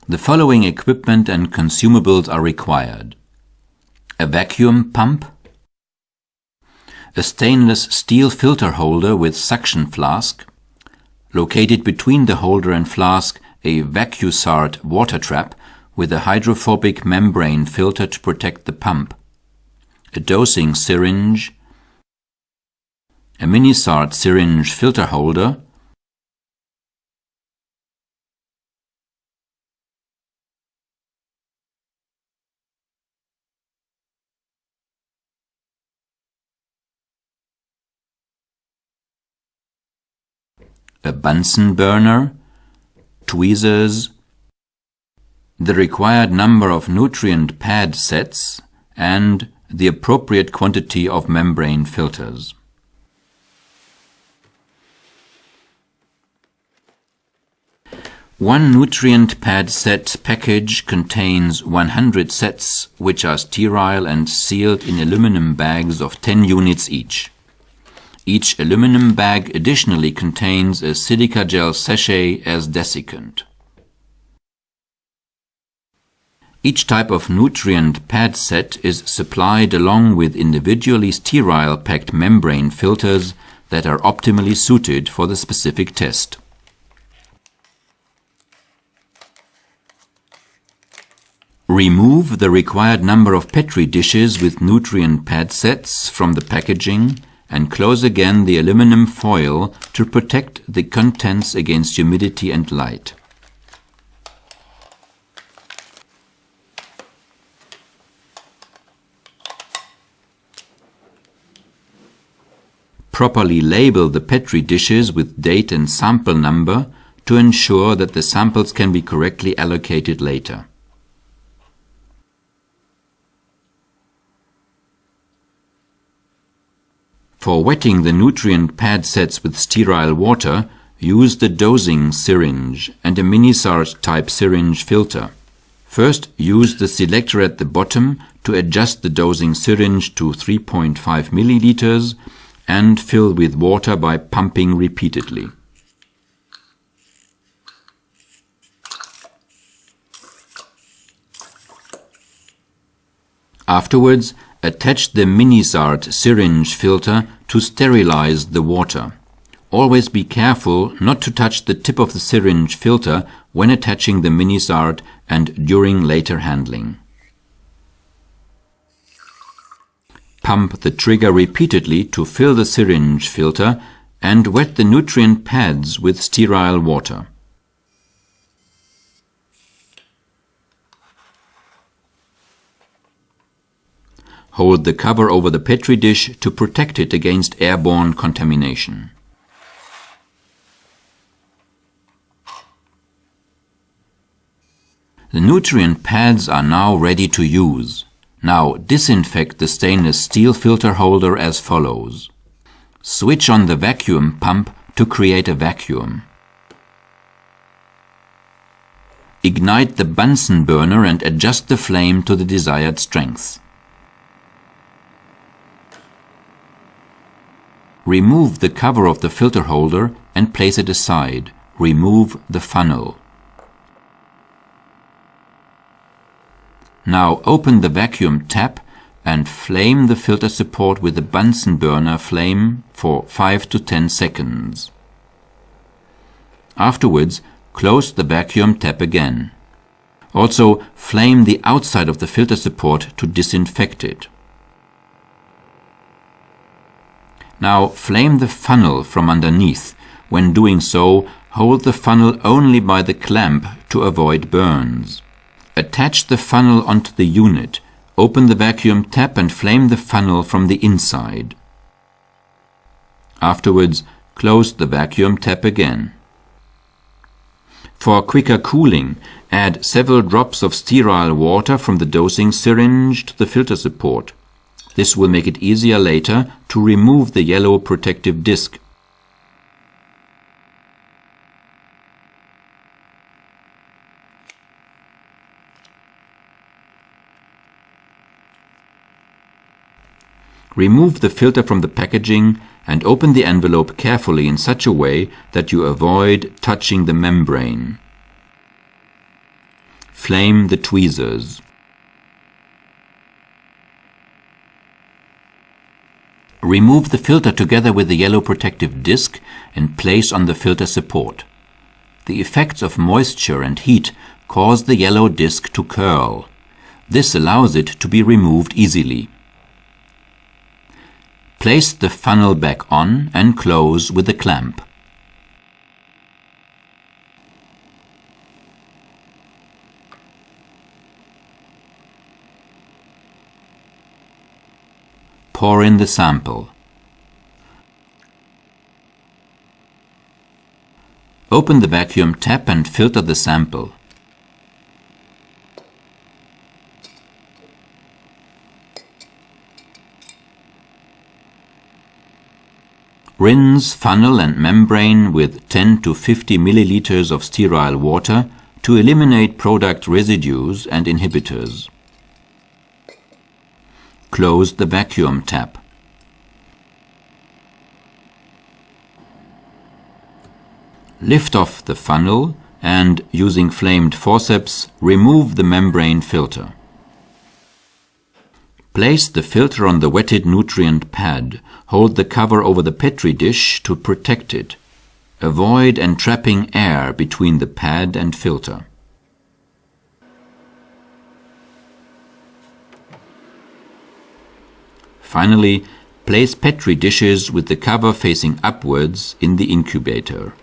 The following equipment and consumables are required: a vacuum pump, a stainless steel filter holder with suction flask, located between the holder and flask a VacuSart water trap with a hydrophobic membrane filter to protect the pump, a dosing syringe, a mini-SART syringe filter holder, a Bunsen burner, tweezers, the required number of nutrient pad sets, and the appropriate quantity of membrane filters. One nutrient pad set package contains 100 sets, which are sterile and sealed in aluminum bags of 10 units each. Each aluminum bag additionally contains a silica gel sachet as desiccant. Each type of nutrient pad set is supplied along with individually sterile packed membrane filters that are optimally suited for the specific test. Remove the required number of Petri dishes with nutrient pad sets from the packaging and close again the aluminum foil to protect the contents against humidity and light. Properly label the Petri dishes with date and sample number to ensure that the samples can be correctly allocated later. For wetting the nutrient pad sets with sterile water, use the dosing syringe and a mini-SART type syringe filter. First, use the selector at the bottom to adjust the dosing syringe to 3.5 milliliters and fill with water by pumping repeatedly. Afterwards, attach the mini-SART syringe filter to sterilize the water. Always be careful not to touch the tip of the syringe filter when attaching the mini-SART and during later handling. Pump the trigger repeatedly to fill the syringe filter and wet the nutrient pads with sterile water. Hold the cover over the Petri dish to protect it against airborne contamination. The nutrient pads are now ready to use. Now disinfect the stainless steel filter holder as follows. Switch on the vacuum pump to create a vacuum. Ignite the Bunsen burner and adjust the flame to the desired strength. Remove the cover of the filter holder and place it aside. Remove the funnel. Now open the vacuum tap and flame the filter support with the Bunsen burner flame for 5 to 10 seconds. Afterwards, close the vacuum tap again. Also, flame the outside of the filter support to disinfect it. Now flame the funnel from underneath. When doing so, hold the funnel only by the clamp to avoid burns. Attach the funnel onto the unit. Open the vacuum tap and flame the funnel from the inside. Afterwards, close the vacuum tap again. For quicker cooling, add several drops of sterile water from the dosing syringe to the filter support. This will make it easier later to remove the yellow protective disc. Remove the filter from the packaging and open the envelope carefully in such a way that you avoid touching the membrane. Flame the tweezers. Remove the filter together with the yellow protective disc and place on the filter support. The effects of moisture and heat cause the yellow disc to curl. This allows it to be removed easily. Place the funnel back on and close with a clamp. Pour in the sample. Open the vacuum tap and filter the sample. Rinse funnel and membrane with 10 to 50 milliliters of sterile water to eliminate product residues and inhibitors. Close the vacuum tap. Lift off the funnel and, using flamed forceps, remove the membrane filter. Place the filter on the wetted nutrient pad. Hold the cover over the Petri dish to protect it. Avoid entrapping air between the pad and filter. Finally, place Petri dishes with the cover facing upwards in the incubator.